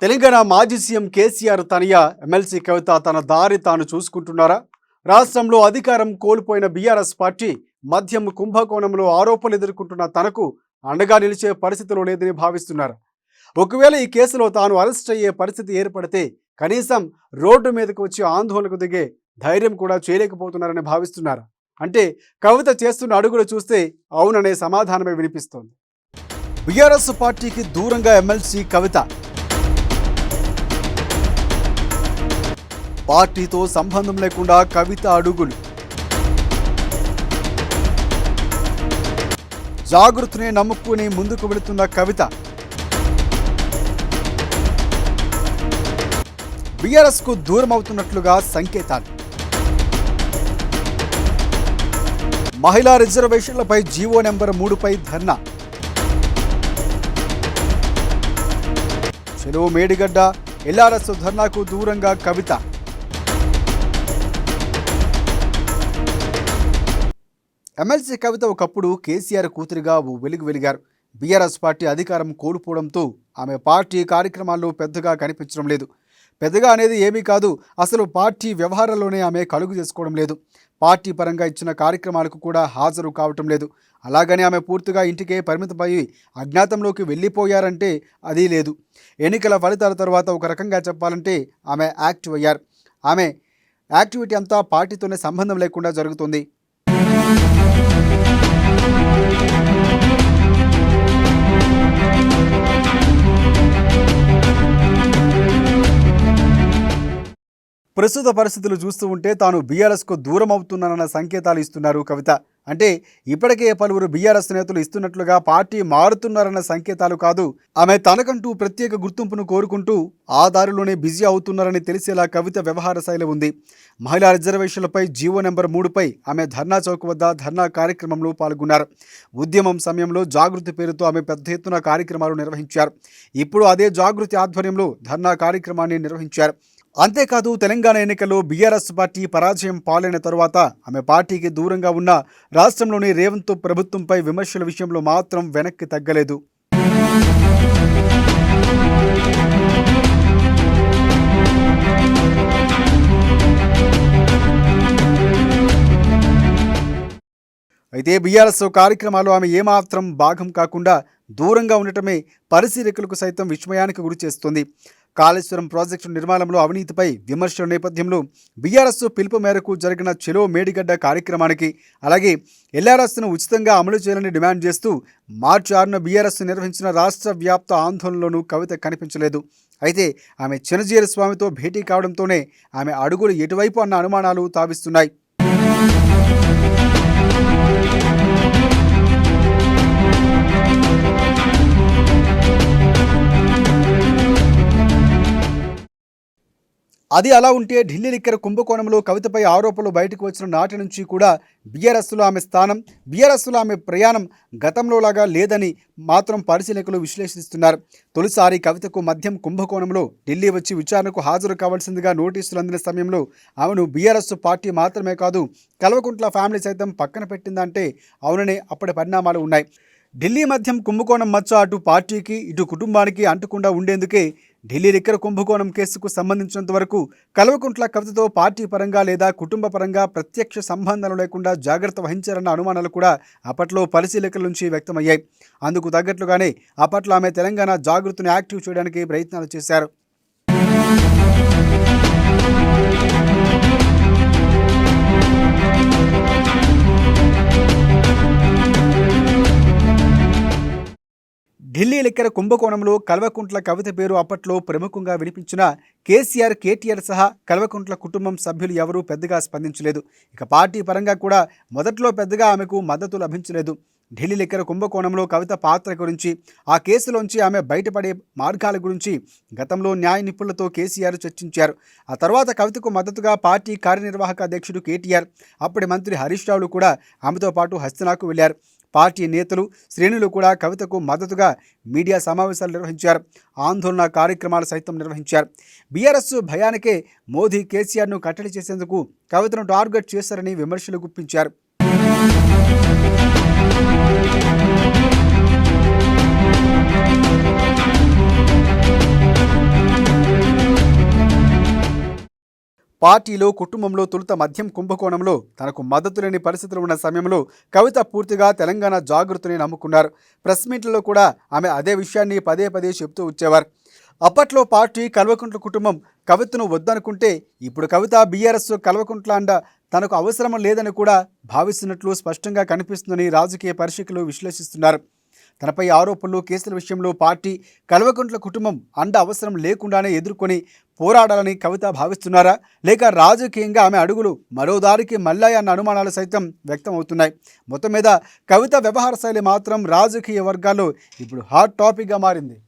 తెలంగాణ మాజీ సీఎం కేసీఆర్ తనయ ఎమ్మెల్సీ కవిత తన దారి తాను చూసుకుంటున్నారా? రాష్ట్రంలో అధికారం కోల్పోయిన బీఆర్ఎస్ పార్టీ మద్యం కుంభకోణంలో ఆరోపణలు ఎదుర్కొంటున్న తనకు అండగా నిలిచే పరిస్థితిలో లేదని భావిస్తున్నారు. ఒకవేళ ఈ కేసులో తాను అరెస్ట్ అయ్యే పరిస్థితి ఏర్పడితే కనీసం రోడ్డు మీదకు వచ్చి ఆందోళనకు దిగే ధైర్యం కూడా చేయలేకపోతున్నారని భావిస్తున్నారు. అంటే కవిత చేస్తున్న అడుగులు చూస్తే అవుననే సమాధానమే వినిపిస్తోంది. బీఆర్ఎస్ పార్టీకి దూరంగా ఎమ్మెల్సీ కవిత, పార్టీతో సంబంధం లేకుండా కవిత అడుగులు. జాగృతిని నమ్ముకుని ముందుకు వెళుతున్న కవిత. బీఆర్ఎస్కు దూరం అవుతున్నట్లుగా సంకేతాలు. మహిళా రిజర్వేషన్లపై జీవో నెంబర్ 3పై ధర్నా. చెలో మేడిగడ్డ ఎల్ఆర్ఎస్ ధర్నాకు దూరంగా కవిత. ఎమ్మెల్సీ కవిత ఒకప్పుడు కేసీఆర్ కూతురిగా ఓ వెలుగు వెలిగారు. బీఆర్ఎస్ పార్టీ అధికారం కోల్పోవడంతో ఆమె పార్టీ కార్యక్రమాల్లో పెద్దగా కనిపించడం లేదు. పెద్దగా అనేది ఏమీ కాదు, అసలు పార్టీ వ్యవహారాల్లోనే ఆమె కలుగు చేసుకోవడం లేదు. పార్టీ పరంగా ఇచ్చిన కార్యక్రమాలకు కూడా హాజరు కావటం లేదు. అలాగని ఆమె పూర్తిగా ఇంటికే పరిమితమై అజ్ఞాతంలోకి వెళ్ళిపోయారంటే అది లేదు. ఎన్నికల ఫలితాల తర్వాత ఒక రకంగా చెప్పాలంటే ఆమె యాక్టివ్ అయ్యారు. ఆమె యాక్టివిటీ అంతా పార్టీతోనే సంబంధం లేకుండా జరుగుతుంది. ప్రస్తుత పరిస్థితులు చూస్తూ ఉంటే తాను బీఆర్ఎస్కు దూరం అవుతున్నానన్న సంకేతాలు ఇస్తున్నారు కవిత. అంటే ఇప్పటికే పలువురు బీఆర్ఎస్ నేతలు ఇస్తున్నట్లుగా పార్టీ మారుతున్నారన్న సంకేతాలు కాదు, ఆమె తనకంటూ ప్రత్యేక గుర్తింపును కోరుకుంటూ ఆ దారిలోనే బిజీ అవుతున్నారని తెలిసేలా కవిత వ్యవహార శైలి ఉంది. మహిళా రిజర్వేషన్లపై జీవో నెంబర్ 3పై ఆమె ధర్నా చౌక్ వద్ద ధర్నా కార్యక్రమంలో పాల్గొన్నారు. ఉద్యమం సమయంలో జాగృతి పేరుతో ఆమె పెద్ద ఎత్తున కార్యక్రమాలు నిర్వహించారు. ఇప్పుడు అదే జాగృతి ఆధ్వర్యంలో ధర్నా కార్యక్రమాన్ని నిర్వహించారు. అంతేకాదు తెలంగాణ ఎన్నికల్లో బీఆర్ఎస్ పార్టీ పరాజయం పాలైన తరువాత ఆమె పార్టీకి దూరంగా ఉన్న రాష్ట్రంలోని రేవంత్ ప్రభుత్వంపై విమర్శల విషయంలో మాత్రం వెనక్కి తగ్గలేదు. అయితే బీఆర్ఎస్ కార్యక్రమాలు ఆమె ఏమాత్రం భాగం కాకుండా దూరంగా ఉండటమే పరిశీలకులకు సైతం విస్మయానికి గురి చేస్తుంది. కాళేశ్వరం ప్రాజెక్టు నిర్మాణంలో అవినీతిపై విమర్శల నేపథ్యంలో బీఆర్ఎస్ పిలుపు మేరకు జరిగిన చెలో మేడిగడ్డ కార్యక్రమానికి, అలాగే ఎల్ఆర్ఎస్ను ఉచితంగా అమలు చేయాలని డిమాండ్ చేస్తూ మార్చి 6న బీఆర్ఎస్ నిర్వహించిన రాష్ట్ర వ్యాప్త ఆందోళనలోనూ కవిత కనిపించలేదు. అయితే ఆమె చినజీర స్వామితో భేటీ కావడంతోనే ఆమె అడుగులు ఎటువైపు అన్న అనుమానాలు తావిస్తున్నాయి. అది అలా ఉంటే ఢిల్లీ లిక్కర్ కుంభకోణంలో కవితపై ఆరోపణలు బయటకు వచ్చిన నాటి నుంచి కూడా బీఆర్ఎస్లో ఆమె స్థానం, బీఆర్ఎస్లో ఆమె ప్రయాణం గతంలోలాగా లేదని మాత్రం పరిశీలకులు విశ్లేషిస్తున్నారు. తొలిసారి కవితకు మద్యం కుంభకోణంలో ఢిల్లీ వచ్చి విచారణకు హాజరు కావాల్సిందిగా నోటీసులు అందిన సమయంలో ఆమెను బీఆర్ఎస్ పార్టీ మాత్రమే కాదు, కల్వకుంట్ల ఫ్యామిలీ సైతం పక్కన పెట్టిందంటే అవుననే అప్పటి పరిణామాలు ఉన్నాయి. ఢిల్లీ మద్యం కుంభకోణం మచ్చ అటు పార్టీకి ఇటు కుటుంబానికి అంటకుండా ఉండేందుకే ఢిల్లీ లిక్కర్ కుంభకోణం కేసుకు సంబంధించినంత వరకు కల్వకుంట్ల కవితతో పార్టీ పరంగా లేదా కుటుంబ పరంగా ప్రత్యక్ష సంబంధాలు లేకుండా జాగ్రత్త వహించారన్న అనుమానాలు కూడా అప్పట్లో పరిశీలకుల నుంచి వ్యక్తమయ్యాయి. అందుకు తగ్గట్లుగానే అప్పట్లో ఆమె తెలంగాణ జాగృతిని యాక్టివ్ చేయడానికి ప్రయత్నాలు చేశారు. ఢిల్లీ లిక్కర్ కుంభకోణంలో కల్వకుంట్ల కవిత పేరు అప్పట్లో ప్రముఖంగా వినిపించిన కేసీఆర్, కేటీఆర్ సహా కల్వకుంట్ల కుటుంబం సభ్యులు ఎవరూ పెద్దగా స్పందించలేదు. ఇక పార్టీ పరంగా కూడా మొదట్లో పెద్దగా ఆమెకు మద్దతు లభించలేదు. ఢిల్లీ లిక్కర్ కుంభకోణంలో కవిత పాత్ర గురించి, ఆ కేసులోంచి ఆమె బయటపడే మార్గాల గురించి గతంలో న్యాయ నిపుణులతో కేసీఆర్ చర్చించారు. ఆ తర్వాత కవితకు మద్దతుగా పార్టీ కార్యనిర్వాహక అధ్యక్షుడు కేటీఆర్, అప్పటి మంత్రి హరీష్ రావులు కూడా ఆమెతో పాటు హస్తనాకు వెళ్లారు. పార్టీ నేతలు, శ్రేణులు కూడా కవితకు మద్దతుగా మీడియా సమావేశాలు నిర్వహించారు. ఆందోళన కార్యక్రమాలు సైతం నిర్వహించారు. బీఆర్ఎస్ భయానికే మోదీ కేసీఆర్ను కట్టడి చేసేందుకు కవితను టార్గెట్ చేశారని విమర్శలు గుప్పించారు. పార్టీలో కుటుంబంలో తొలుత మద్యం కుంభకోణంలో తనకు మద్దతు లేని పరిస్థితులు ఉన్న సమయంలో కవిత పూర్తిగా తెలంగాణ జాగృతిని నమ్ముకున్నారు. ప్రెస్ మీట్లలో కూడా ఆమె అదే విషయాన్ని పదే పదే చెబుతూ వచ్చేవారు. అప్పట్లో పార్టీ కల్వకుంట్ల కుటుంబం కవితను వద్దనుకుంటే ఇప్పుడు కవిత బీఆర్ఎస్ కల్వకుంట్ల అండ తనకు అవసరం లేదని కూడా భావిస్తున్నట్లు స్పష్టంగా కనిపిస్తుందని రాజకీయ పరిశీలకులు విశ్లేషిస్తున్నారు. తనపై ఆరోపణలు కేసుల విషయంలో పార్టీ కల్వకుంట్ల కుటుంబం అండ అవసరం లేకుండానే ఎదుర్కొని పోరాడాలని కవిత భావిస్తున్నారా, లేక రాజకీయంగా ఆమె అడుగులు మరో దారికి మళ్ళాయన్న అనుమానాలు సైతం వ్యక్తం అవుతున్నాయి. మొత్తం మీద కవిత వ్యవహార శైలి మాత్రం రాజకీయ వర్గాల్లో ఇప్పుడు హాట్ టాపిక్గా మారింది.